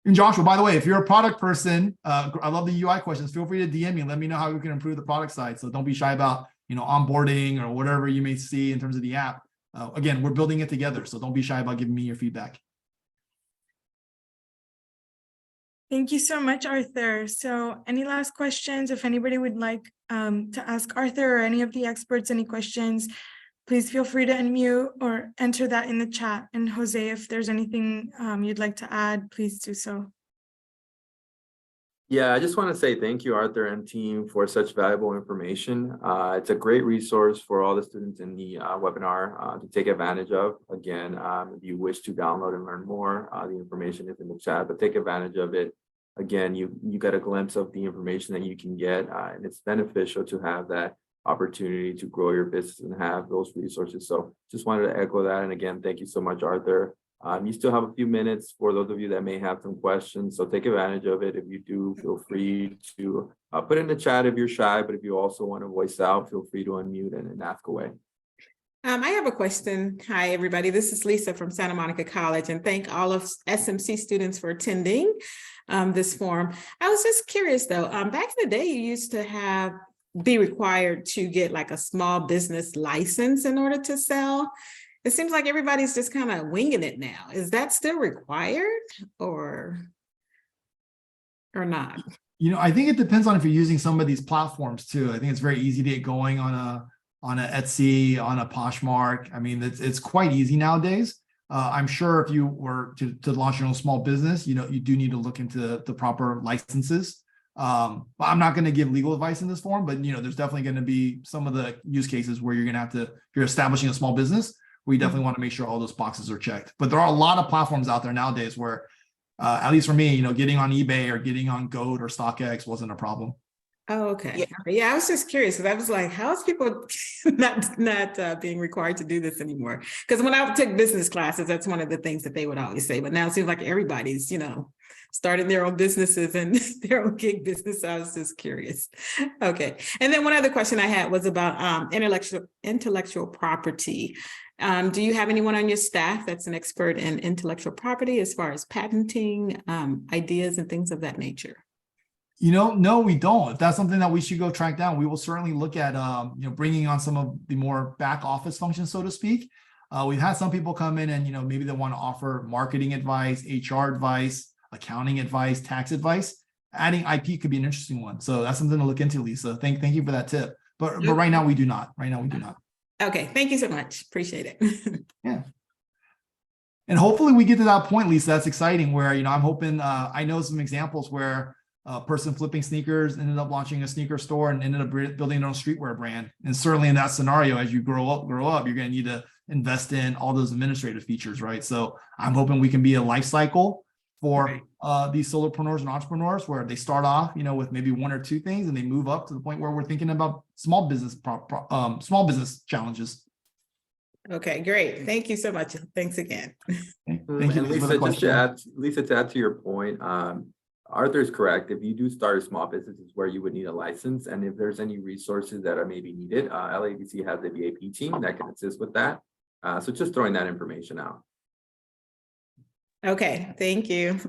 And Joshua, by the way, if you're a product person, I love the UI questions. Feel free to DM me and let me know how we can improve the product side. So don't be shy about, onboarding or whatever you may see in terms of the app. Again, we're building it together, so don't be shy about giving me your feedback. Thank you so much, Arthur. So any last questions? If anybody would like to ask Arthur or any of the experts any questions, please feel free to unmute or enter that in the chat. And Jose, if there's anything you'd like to add, please do so. Yeah, I just want to say thank you, Arthur and team, for such valuable information. It's a great resource for all the students in the webinar to take advantage of. Again, if you wish to download and learn more, the information is in the chat, but take advantage of it. Again, you got a glimpse of the information that you can get, and it's beneficial to have that opportunity to grow your business and have those resources. So just wanted to echo that. And again, thank you so much, Arthur. You still have a few minutes for those of you that may have some questions, so take advantage of it. If you do, feel free to put in the chat if you're shy, but if you also want to voice out, feel free to unmute and ask away. I have a question. Hi, everybody. This is Lisa from Santa Monica College, and thank all of SMC students for attending this forum. I was just curious though, back in the day, you used to be required to get like a small business license in order to sell. It seems like everybody's just kind of winging it now. Is that still required or not? I think it depends on if you're using some of these platforms too. I think it's very easy to get going on a Etsy, on a Poshmark. I mean, it's quite easy nowadays. I'm sure if you were to launch your own small business, you do need to look into the proper licenses. But I'm not going to give legal advice in this forum, but there's definitely going to be some of the use cases where you're going to have to, if you're establishing a small business, we definitely want to make sure all those boxes are checked. But there are a lot of platforms out there nowadays where, at least for me, getting on eBay or getting on Goat or StockX wasn't a problem. Oh, okay. Yeah, I was just curious because I was like, how is people not being required to do this anymore? Because when I took business classes, that's one of the things that they would always say. But now it seems like everybody's, starting their own businesses and their own gig business. I was just curious. Okay. And then one other question I had was about intellectual property. Do you have anyone on your staff that's an expert in intellectual property as far as patenting ideas and things of that nature? No, we don't. If that's something that we should go track down, we will certainly look at, bringing on some of the more back office functions, so to speak. We've had some people come in and, maybe they want to offer marketing advice, HR advice, accounting advice, tax advice. Adding IP could be an interesting one. So that's something to look into, Lisa. Thank you for that tip. But right now we do not. Okay. Thank you so much. Appreciate it. Yeah. And hopefully we get to that point, Lisa. That's exciting where, I'm hoping, I know some examples where a person flipping sneakers ended up launching a sneaker store and ended up building their own streetwear brand. And certainly in that scenario, as you grow up, you're going to need to invest in all those administrative features, right? So I'm hoping we can be a life cycle for these solopreneurs and entrepreneurs, where they start off, with maybe one or two things, and they move up to the point where we're thinking about small business challenges. Okay, great. Thank you so much. Thanks again. Okay. Thank you And for the Lisa, question. Lisa, to add to your point, Arthur is correct. If you do start a small business, is where you would need a license. And if there's any resources that are maybe needed, LABC has a VAP team that can assist with that. So just throwing that information out. Okay, thank you.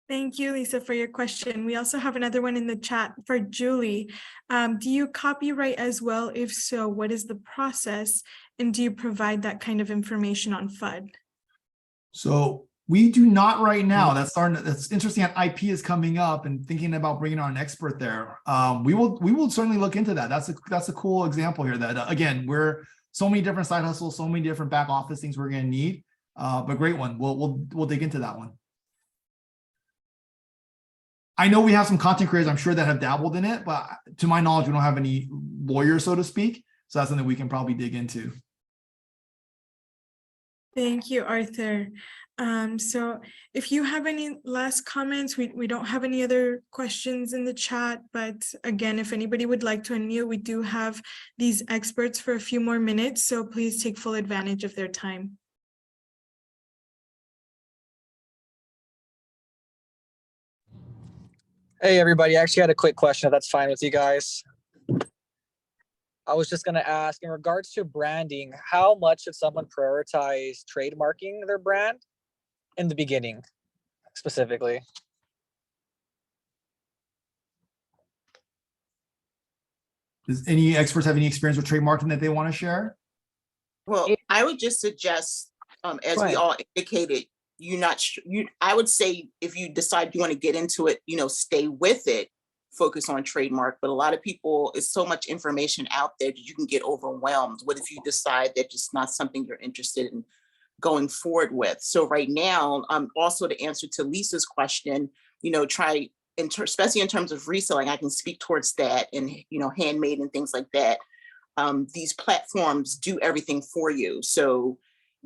Thank you, Lisa, for your question. We also have another one in the chat for Julie. Do you copyright as well? If so, what is the process? And do you provide that kind of information on FUD? So we do not right now. That's interesting. IP is coming up, and thinking about bringing on an expert there. We will certainly look into that. That's a cool example here. That again, we're so many different side hustles, so many different back office things we're going to need. But great one. We'll dig into that one. I know we have some content creators, I'm sure, that have dabbled in it, but to my knowledge, we don't have any lawyers, so to speak. So that's something we can probably dig into. Thank you, Arthur. So if you have any last comments, we don't have any other questions in the chat, but again, if anybody would like to unmute, we do have these experts for a few more minutes, so please take full advantage of their time. Hey, everybody. I actually had a quick question, if that's fine with you guys. I was just going to ask, in regards to branding, how much should someone prioritize trademarking their brand in the beginning, specifically? Does any experts have any experience with trademarking that they want to share? Well, I would just suggest, as we all indicated, I would say if you decide you want to get into it, stay with it, focus on trademark. But a lot of people, it's so much information out there that you can get overwhelmed. What if you decide that it's not something you're interested in going forward with? So right now, also to answer to Lisa's question, try, especially in terms of reselling, I can speak towards that, and, handmade and things like that. These platforms do everything for you. So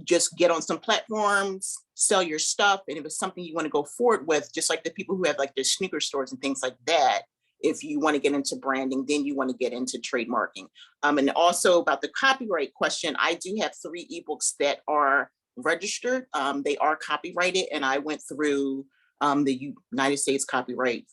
just get on some platforms, sell your stuff. And if it's something you want to go forward with, just like the people who have like their sneaker stores and things like that, if you want to get into branding, then you want to get into trademarking. And also about the copyright question, I do have 3 ebooks that are registered. They are copyrighted, and I went through the United States copyright.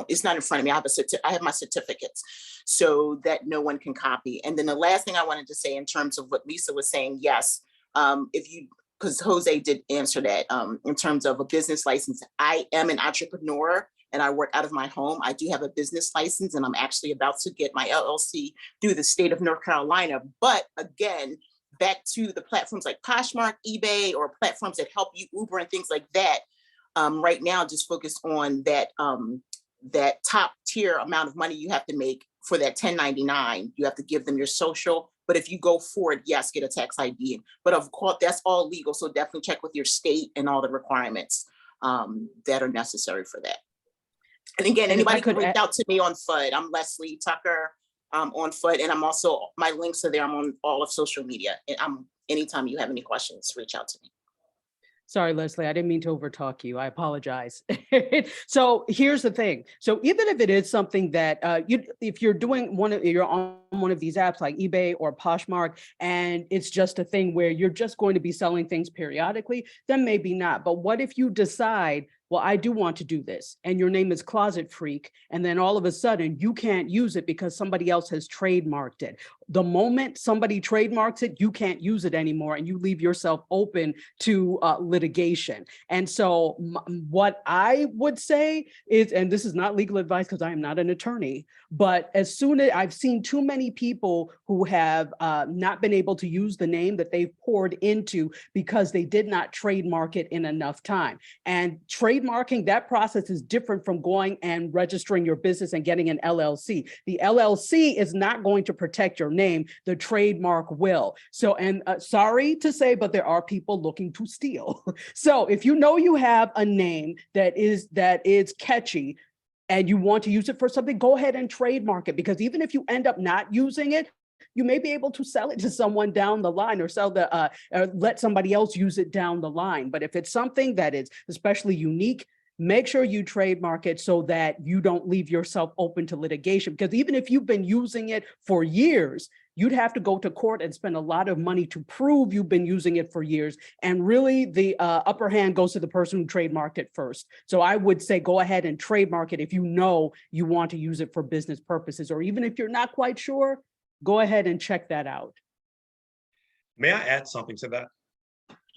It's not in front of me. I have my certificates so that no one can copy. And then the last thing I wanted to say in terms of what Lisa was saying, yes, because Jose did answer that, in terms of a business license. I am an entrepreneur and I work out of my home. I do have a business license, and I'm actually about to get my LLC through the state of North Carolina. But again, back to the platforms like Poshmark, eBay, or platforms that help you, Uber and things like that. Right now, just focus on that top tier amount of money you have to make for that 1099. You have to give them your social. But if you go forward, yes, get a tax ID. But of course, that's all legal. So definitely check with your state and all the requirements that are necessary for that. And again, anybody can reach out to me on FUD. I'm Leslie Tucker on FUD. And I'm also, my links are there. I'm on all of social media. And anytime you have any questions, reach out to me. Sorry, Leslie, I didn't mean to overtalk you. I apologize. So here's the thing. So even if it is something that if you're doing you're on one of these apps like eBay or Poshmark, and it's just a thing where you're just going to be selling things periodically, then maybe not. But what if you decide, well, I do want to do this, and your name is Closet Freak, and then all of a sudden you can't use it because somebody else has trademarked it. The moment somebody trademarks it, you can't use it anymore, and you leave yourself open to litigation. And so what I would say is, and this is not legal advice because I am not an attorney, but as soon as I've seen too many people who have not been able to use the name that they've poured into because they did not trademark it in enough time. And trademarking, that process is different from going and registering your business and getting an LLC. The LLC is not going to protect your name. The trademark will. So, and sorry to say, but there are people looking to steal. So if you know you have a name that is catchy and you want to use it for something, go ahead and trademark it, because even if you end up not using it, you may be able to sell it to someone down the line or sell the or let somebody else use it down the line. But if it's something that is especially unique, make sure you trademark it so that you don't leave yourself open to litigation. Because even if you've been using it for years, you'd have to go to court and spend a lot of money to prove you've been using it for years. And really the upper hand goes to the person who trademarked it first. So I would say go ahead and trademark it if you know you want to use it for business purposes, or even if you're not quite sure, go ahead and check that out. May I add something to that?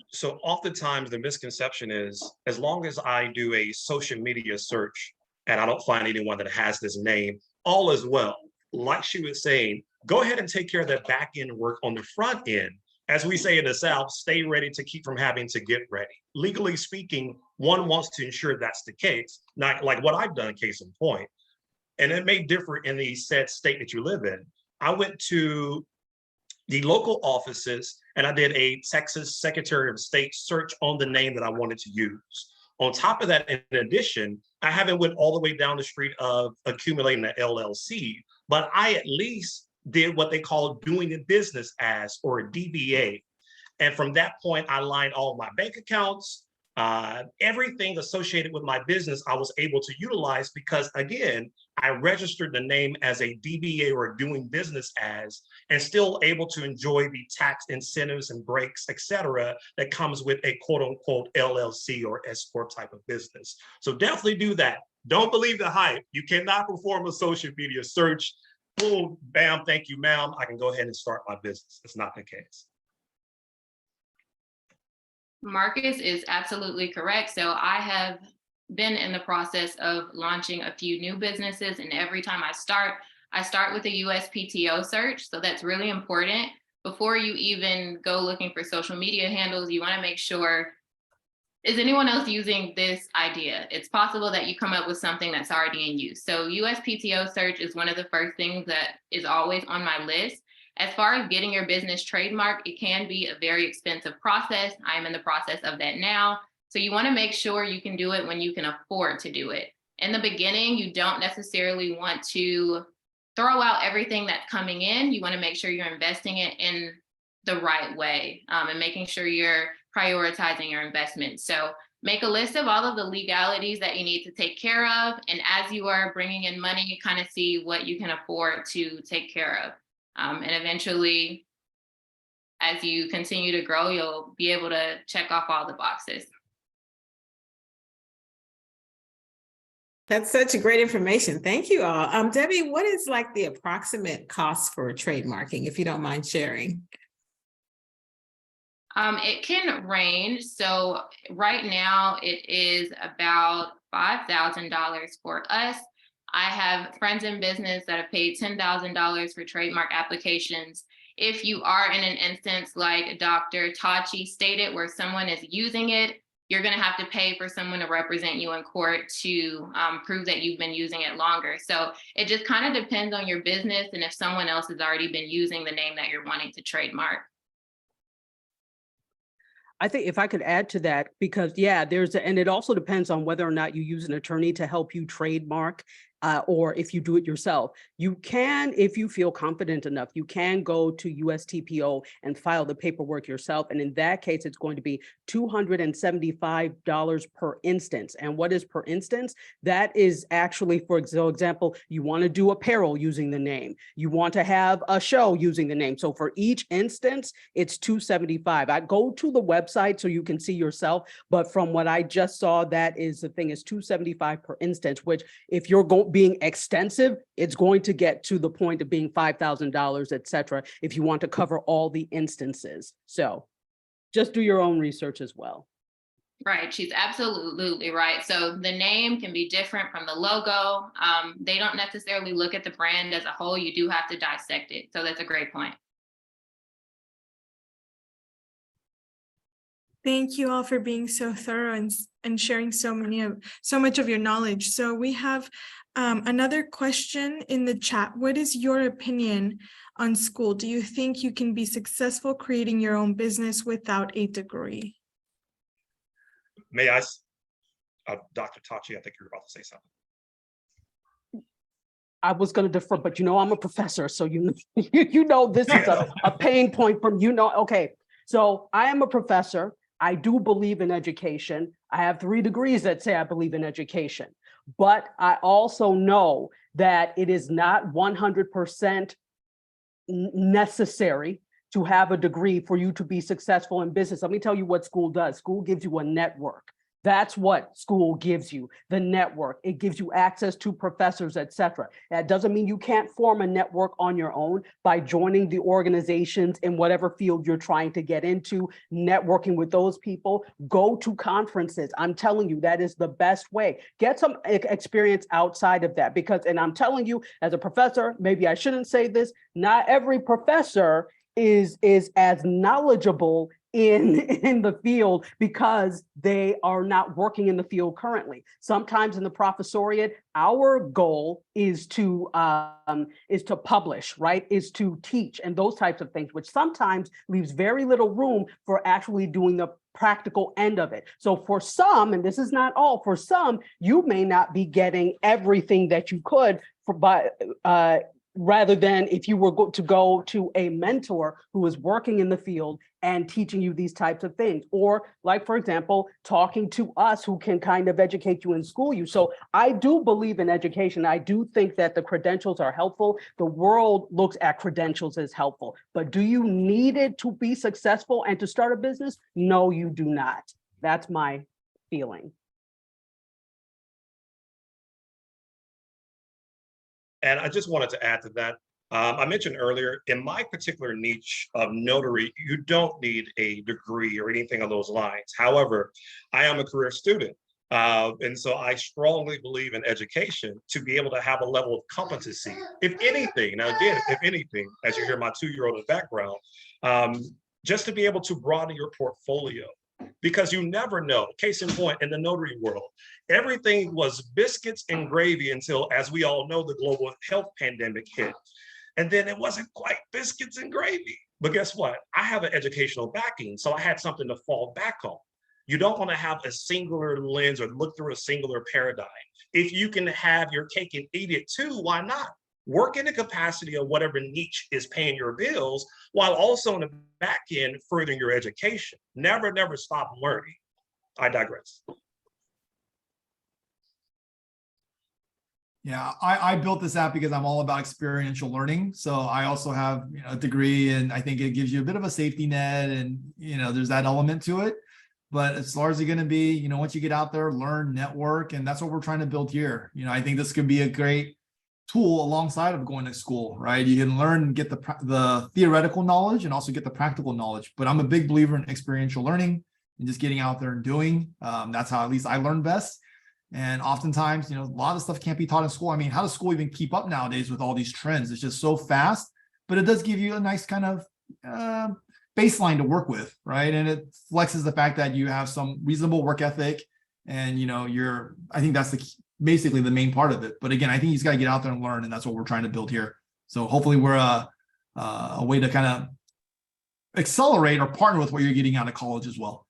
So oftentimes the misconception is, as long as I do a social media search and I don't find anyone that has this name, all is well. Like she was saying, go ahead and take care of that back end work on the front end. As we say in the South, stay ready to keep from having to get ready. Legally speaking, one wants to ensure that's the case, not like what I've done, case in point. And it may differ in the said state that you live in. I went to the local offices and I did a Texas Secretary of State search on the name that I wanted to use. On top of that, in addition, I haven't went all the way down the street of accumulating an LLC, but I at least did what they call doing a business as, or a DBA. And from that point, I lined all of my bank accounts, everything associated with my business, I was able to utilize because, again, I registered the name as a DBA or doing business as, and still able to enjoy the tax incentives and breaks, et cetera, that comes with a quote unquote LLC or S Corp type of business. So definitely do that. Don't believe the hype. You cannot perform a social media search. Boom, bam, thank you, ma'am. I can go ahead and start my business. It's not the case. Marcus is absolutely correct. So I have been in the process of launching a few new businesses, and every time I start with a USPTO search. So that's really important. Before you even go looking for social media handles, you want to make sure, is anyone else using this idea? It's possible that you come up with something that's already in use. So USPTO search is one of the first things that is always on my list. As far as getting your business trademark, it can be a very expensive process. I'm in the process of that now. So you want to make sure you can do it when you can afford to do it. In the beginning, you don't necessarily want to throw out everything that's coming in. You want to make sure you're investing it in the right way, and making sure you're prioritizing your investments. So make a list of all of the legalities that you need to take care of. And as you are bringing in money, you kind of see what you can afford to take care of. And eventually, as you continue to grow, you'll be able to check off all the boxes. That's such great information. Thank you all. Debbie, what is like the approximate cost for trademarking, if you don't mind sharing? It can range. So right now it is about $5,000 for us. I have friends in business that have paid $10,000 for trademark applications. If you are in an instance like Dr. Tachi stated, where someone is using it, you're going to have to pay for someone to represent you in court to prove that you've been using it longer. So it just kind of depends on your business and if someone else has already been using the name that you're wanting to trademark. I think if I could add to that, because yeah, and it also depends on whether or not you use an attorney to help you trademark, or if you do it yourself. You can, if you feel confident enough, you can go to USTPO and file the paperwork yourself. And in that case, it's going to be $275 per instance. And what is per instance? That is actually, for example, you want to do apparel using the name. You want to have a show using the name. So for each instance, it's $275. I go to the website so you can see yourself. But from what I just saw, that is the thing is $275 per instance, which if you're being extensive, it's going to get to the point of being $5,000, et cetera, if you want to cover all the instances. So just do your own research as well. Right, she's absolutely right. So the name can be different from the logo. They don't necessarily look at the brand as a whole. You do have to dissect it. So that's a great point. Thank you all for being so thorough and sharing so much of your knowledge. So we have another question in the chat. What is your opinion on school? Do you think you can be successful creating your own business without a degree? May I, Dr. Tachi, I think you're about to say something. I was going to defer, but I'm a professor, so you know this is a pain point from okay. So I am a professor. I do believe in education. I have 3 degrees that say I believe in education, but I also know that it is not 100% necessary to have a degree for you to be successful in business. Let me tell you what school does. School gives you a network. That's what school gives you, the network. It gives you access to professors, etc. That doesn't mean you can't form a network on your own by joining the organizations in whatever field you're trying to get into, networking with those people. Go to conferences. I'm telling you, that is the best way. Get some experience outside of that and I'm telling you, as a professor, maybe I shouldn't say this, not every professor is as knowledgeable in the field because they are not working in the field currently. Sometimes in the professoriate, our goal is to publish, right? Is to teach and those types of things, which sometimes leaves very little room for actually doing the practical end of it. So for some, and this is not all, for some, you may not be getting everything that you could rather than if you were to go to a mentor who is working in the field and teaching you these types of things. Or like, for example, talking to us who can kind of educate you and school you. So I do believe in education. I do think that the credentials are helpful. The world looks at credentials as helpful, but do you need it to be successful and to start a business? No, you do not. That's my feeling. And I just wanted to add to that. I mentioned earlier, in my particular niche of notary, you don't need a degree or anything on those lines. However, I am a career student. And so I strongly believe in education to be able to have a level of competency. If anything, now again, if anything, as you hear my 2-year-old in the background, just to be able to broaden your portfolio. Because you never know. Case in point, in the notary world, everything was biscuits and gravy until, as we all know, the global health pandemic hit. And then it wasn't quite biscuits and gravy. But guess what? I have an educational backing, so I had something to fall back on. You don't want to have a singular lens or look through a singular paradigm. If you can have your cake and eat it too, why not? Work in the capacity of whatever niche is paying your bills, while also in the back end furthering your education. Never, never stop learning. I digress. Yeah, I built this app because I'm all about experiential learning. So I also have a degree, and I think it gives you a bit of a safety net, and there's that element to it. But it's largely going to be, once you get out there, learn, network, and that's what we're trying to build here. I think this could be a great tool alongside of going to school, right? You can learn and get the theoretical knowledge and also get the practical knowledge. But I'm a big believer in experiential learning and just getting out there and doing. That's how at least I learn best. And oftentimes, a lot of stuff can't be taught in school. I mean, how does school even keep up nowadays with all these trends? It's just so fast, but it does give you a nice kind of baseline to work with, right? And it flexes the fact that you have some reasonable work ethic, and I think that's basically the main part of it. But again, I think you just got to get out there and learn, and that's what we're trying to build here. So hopefully we're a way to kind of accelerate or partner with what you're getting out of college as well.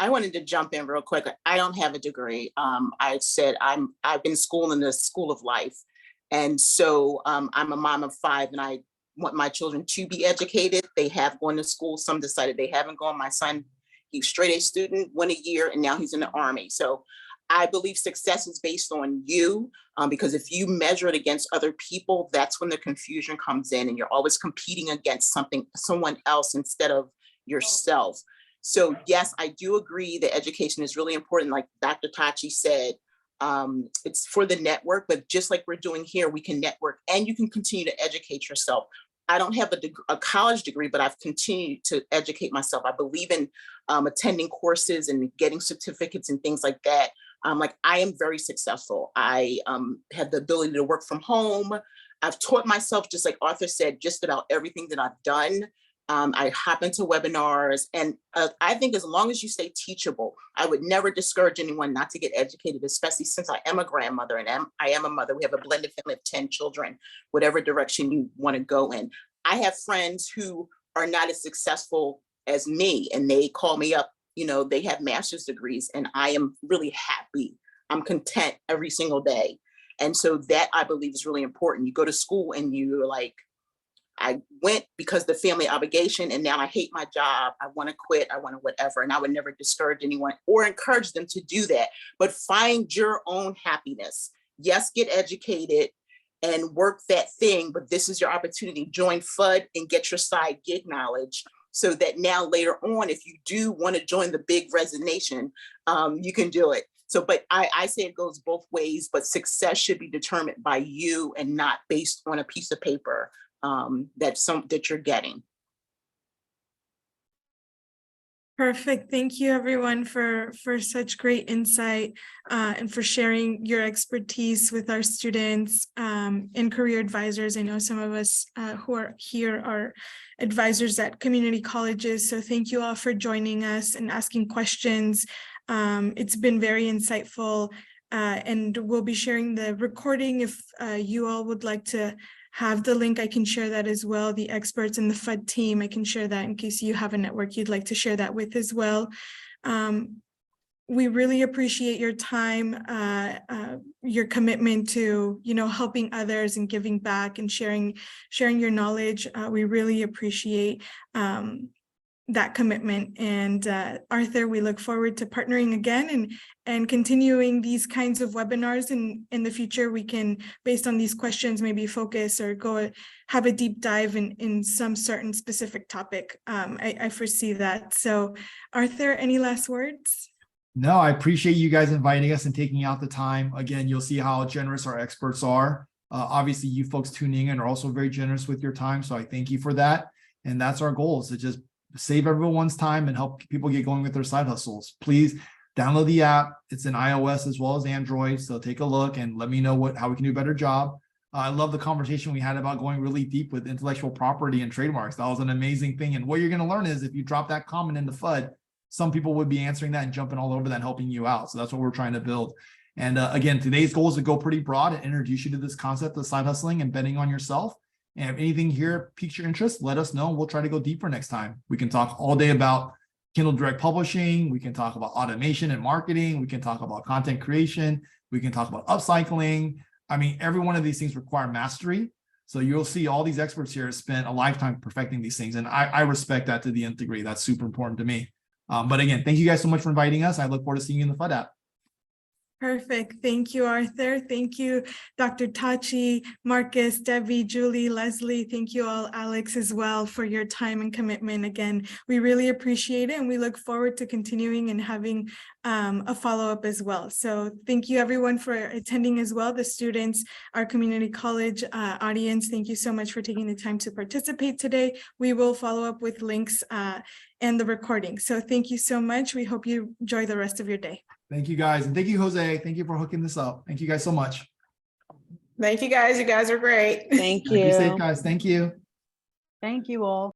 I wanted to jump in real quick. I don't have a degree. I said I've been schooling the school of life. And so I'm a mom of 5, and I want my children to be educated. They have gone to school. Some decided they haven't gone. My son, he's straight A student, went a year, and now he's in the Army. So I believe success is based on you, because if you measure it against other people, that's when the confusion comes in, and you're always competing against someone else instead of yourself. So yes, I do agree that education is really important. Like Dr. Tachi said, it's for the network, but just like we're doing here, we can network and you can continue to educate yourself. I don't have a college degree, but I've continued to educate myself. I believe in attending courses and getting certificates and things like that. I am very successful. I have the ability to work from home. I've taught myself, just like Arthur said, just about everything that I've done. I hop into webinars, and I think as long as you stay teachable, I would never discourage anyone not to get educated, especially since I am a grandmother and I am a mother. We have a blended family of 10 children, whatever direction you want to go in. I have friends who are not as successful as me, and they call me up, they have master's degrees, and I am really happy. I'm content every single day. And so that, I believe, is really important. You go to school and you're like, I went because the family obligation, and now I hate my job. I want to quit. I want to whatever. And I would never discourage anyone or encourage them to do that, but find your own happiness. Yes, get educated and work that thing, but this is your opportunity. Join FUD and get your side gig knowledge, so that now later on, if you do want to join the big resignation, you can do it. So, but I say it goes both ways, but success should be determined by you and not based on a piece of paper that you're getting. Perfect. Thank you, everyone, for such great insight and for sharing your expertise with our students and career advisors. I know some of us who are here are advisors at community colleges. So thank you all for joining us and asking questions. It's been very insightful, and we'll be sharing the recording. If you all would like to have the link, I can share that as well. The experts in the FUD team, I can share that in case you have a network you'd like to share that with as well. We really appreciate your time, your commitment to, helping others and giving back and sharing your knowledge. We really appreciate that commitment. And Arthur, we look forward to partnering again and continuing these kinds of webinars. In the future, we can, based on these questions, maybe focus or go have a deep dive in some certain specific topic. I foresee that. So Arthur, any last words? No, I appreciate you guys inviting us and taking out the time. Again, you'll see how generous our experts are. Obviously, you folks tuning in are also very generous with your time. So I thank you for that. And that's our goal, is to just save everyone's time and help people get going with their side hustles. Please download the app. It's in iOS as well as Android. So take a look and let me know how we can do a better job. I love the conversation we had about going really deep with intellectual property and trademarks. That was an amazing thing. And what you're going to learn is, if you drop that comment in the FUD, some people would be answering that and jumping all over that and helping you out. So that's what we're trying to build. And again, today's goal is to go pretty broad and introduce you to this concept of side hustling and betting on yourself. And if anything here piques your interest, let us know. We'll try to go deeper next time. We can talk all day about Kindle Direct Publishing. We can talk about automation and marketing. We can talk about content creation. We can talk about upcycling. I mean, every one of these things require mastery. So you'll see all these experts here spent a lifetime perfecting these things. And I respect that to the nth degree. That's super important to me. But again, thank you guys so much for inviting us. I look forward to seeing you in the FUD app. Perfect. Thank you, Arthur. Thank you, Dr. Tachi, Marcus, Debbie, Julie, Leslie. Thank you all, Alex, as well, for your time and commitment. Again, we really appreciate it, and we look forward to continuing and having a follow-up as well. So thank you, everyone, for attending as well. The students, our community college audience, thank you so much for taking the time to participate today. We will follow up with links and the recording. So thank you so much. We hope you enjoy the rest of your day. Thank you, guys. And thank you, Jose. Thank you for hooking this up. Thank you guys so much. Thank you, guys. You guys are great. Thank Be safe, you. guys. Thank you. Thank you all.